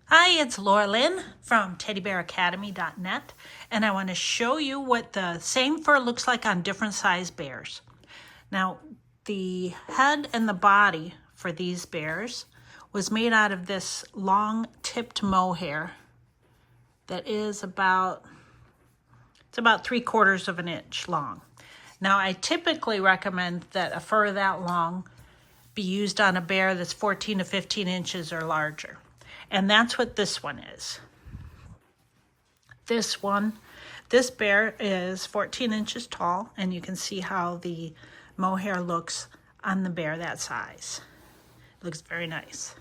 Hi, it's Laura Lynn from teddybearacademy.net, and I want to show you what the same fur looks like on different size bears. Now, the head and the body for these bears was made out of this long tipped mohair that is about 3/4 of an inch long. Now, I typically recommend that a fur that long be used on a bear that's 14 to 15 inches or larger. And that's what this one is. This bear is 14 inches tall, and you can see how the mohair looks on the bear that size. It looks very nice.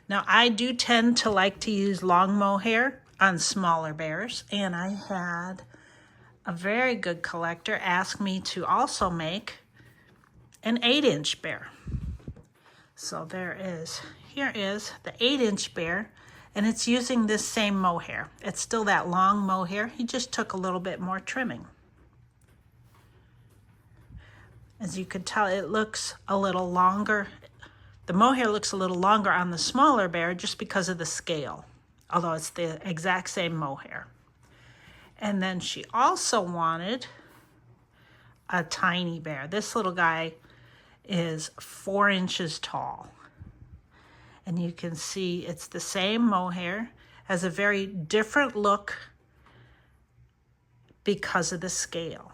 Now, I do tend to like to use long mohair on smaller bears, and I had a very good collector ask me to also make an 8-inch bear. So here is the 8-inch bear, and it's using this same mohair. It's still that long mohair. He just took a little bit more trimming. As you can tell, it looks a little longer. The mohair looks a little longer on the smaller bear just because of the scale, although it's the exact same mohair. And then she also wanted a tiny bear. This little guy is 4 inches tall. And you can see it's the same mohair, has a very different look because of the scale.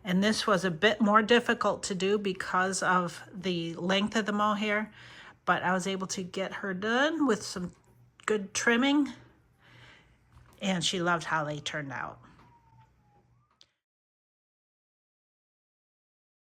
And this was a bit more difficult to do because of the length of the mohair, but I was able to get her done with some good trimming, and she loved how they turned out.